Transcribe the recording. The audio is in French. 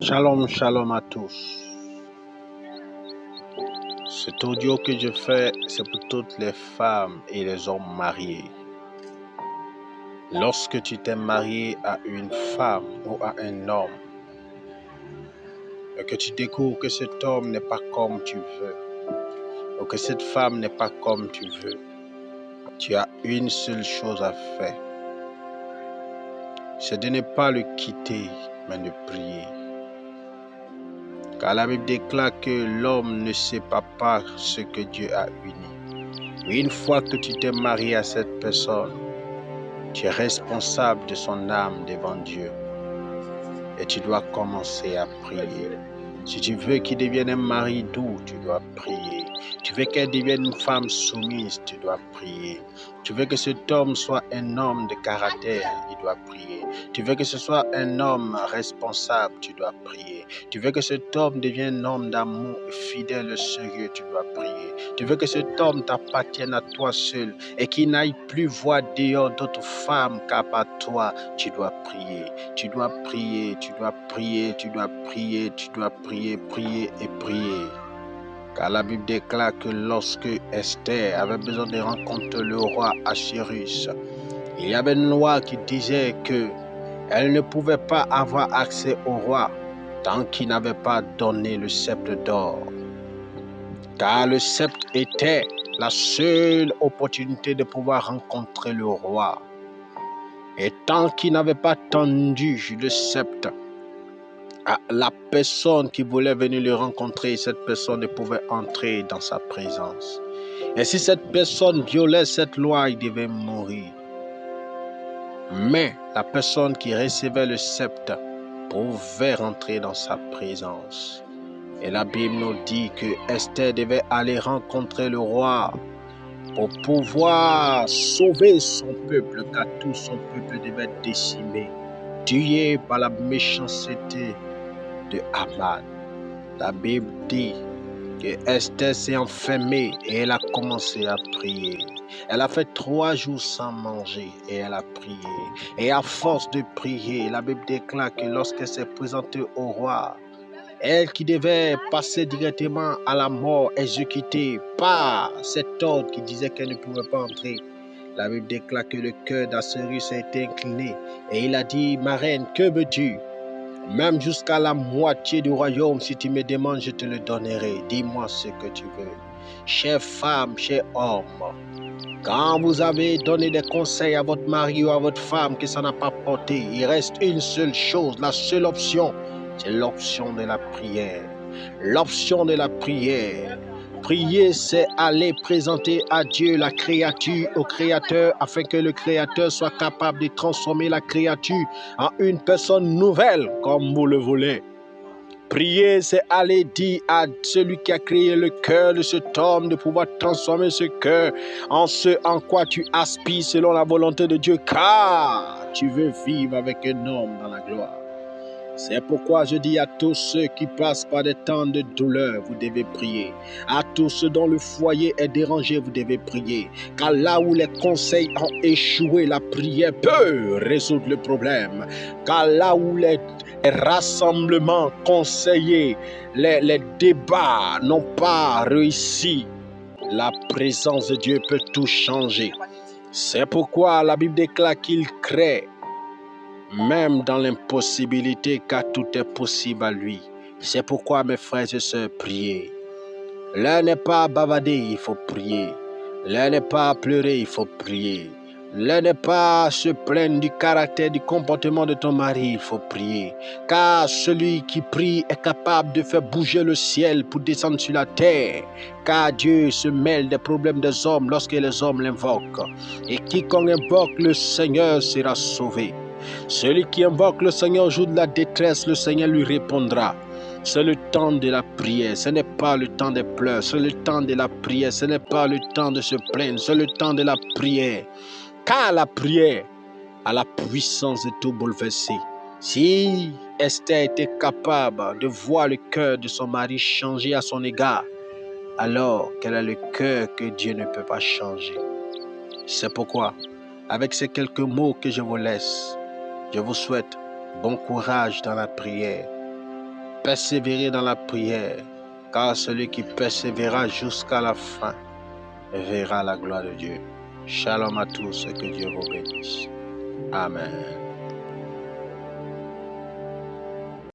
Shalom, shalom à tous. Cet audio que je fais, c'est pour toutes les femmes et les hommes mariés. Lorsque tu t'es marié à une femme ou à un homme, et que tu découvres que cet homme n'est pas comme tu veux, ou que cette femme n'est pas comme tu veux, tu as une seule chose à faire. C'est de ne pas le quitter, mais de prier. Car la Bible déclare que l'homme ne sépare pas ce que Dieu a uni. Une fois que tu t'es marié à cette personne, tu es responsable de son âme devant Dieu. Et tu dois commencer à prier. Si tu veux qu'il devienne un mari doux, tu dois prier. Tu veux qu'elle devienne une femme soumise, tu dois prier. Tu veux que cet homme soit un homme de caractère, il doit prier. Tu veux que ce soit un homme responsable, tu dois prier. Tu veux que cet homme devienne un homme d'amour, fidèle, sérieux, tu dois prier. Tu veux que cet homme t'appartienne à toi seul et qu'il n'aille plus voir dehors d'autres femmes qu'à part toi, tu dois prier. Tu dois prier, tu dois prier, tu dois prier, tu dois prier, prier et prier. Car la Bible déclare que lorsque Esther avait besoin de rencontrer le roi Ahasuérus, il y avait une loi qui disait que elle ne pouvait pas avoir accès au roi tant qu'il n'avait pas donné le sceptre d'or. Car le sceptre était la seule opportunité de pouvoir rencontrer le roi. Et tant qu'il n'avait pas tendu le sceptre à la personne qui voulait venir le rencontrer, cette personne ne pouvait entrer dans sa présence. Et si cette personne violait cette loi, il devait mourir. Mais la personne qui recevait le sceptre pouvait rentrer dans sa présence. Et la Bible nous dit que Esther devait aller rencontrer le roi pour pouvoir sauver son peuple, car tout son peuple devait être décimé, tué par la méchanceté de Haman. La Bible dit que Esther s'est enfermée et elle a commencé à prier. Elle a fait 3 jours sans manger et elle a prié. Et à force de prier, la Bible déclare que lorsqu'elle s'est présentée au roi, elle qui devait passer directement à la mort, exécutée par cet ordre qui disait qu'elle ne pouvait pas entrer, la Bible déclare que le cœur d'Ahasuérus a été incliné et il a dit: ma reine, que veux-tu? Même jusqu'à la moitié du royaume, si tu me demandes, je te le donnerai. Dis-moi ce que tu veux. Chère femme, cher homme, quand vous avez donné des conseils à votre mari ou à votre femme que ça n'a pas porté, il reste une seule chose, la seule option, c'est l'option de la prière. L'option de la prière. Prier, c'est aller présenter à Dieu la créature, au Créateur, afin que le Créateur soit capable de transformer la créature en une personne nouvelle, comme vous le voulez. Prier, c'est aller dire à celui qui a créé le cœur de cet homme de pouvoir transformer ce cœur en ce en quoi tu aspires selon la volonté de Dieu, car tu veux vivre avec un homme dans la gloire. C'est pourquoi je dis à tous ceux qui passent par des temps de douleur, vous devez prier. À tous ceux dont le foyer est dérangé, vous devez prier. Car là où les conseils ont échoué, la prière peut résoudre le problème. Car là où les rassemblements conseillés, les débats n'ont pas réussi, la présence de Dieu peut tout changer. C'est pourquoi la Bible déclare qu'il crée même dans l'impossibilité, car tout est possible à lui. C'est pourquoi, mes frères et sœurs, priez. L'heure n'est pas à bavarder, il faut prier. L'heure n'est pas à pleurer, il faut prier. L'heure n'est pas à se plaindre du caractère, du comportement de ton mari, il faut prier. Car celui qui prie est capable de faire bouger le ciel pour descendre sur la terre. Car Dieu se mêle des problèmes des hommes lorsque les hommes l'invoquent. Et quiconque invoque le Seigneur sera sauvé. Celui qui invoque le Seigneur au jour de la détresse, le Seigneur lui répondra. C'est le temps de la prière, ce n'est pas le temps des pleurs, c'est le temps de la prière, ce n'est pas le temps de se plaindre, c'est le temps de la prière. Car la prière a la puissance de tout bouleverser. Si Esther était capable de voir le cœur de son mari changer à son égard, alors qu'elle a le cœur que Dieu ne peut pas changer. C'est pourquoi, avec ces quelques mots que je vous laisse, je vous souhaite bon courage dans la prière. persévérer dans la prière, car celui qui persévérera jusqu'à la fin verra la gloire de Dieu. Shalom à tous, que Dieu vous bénisse. Amen.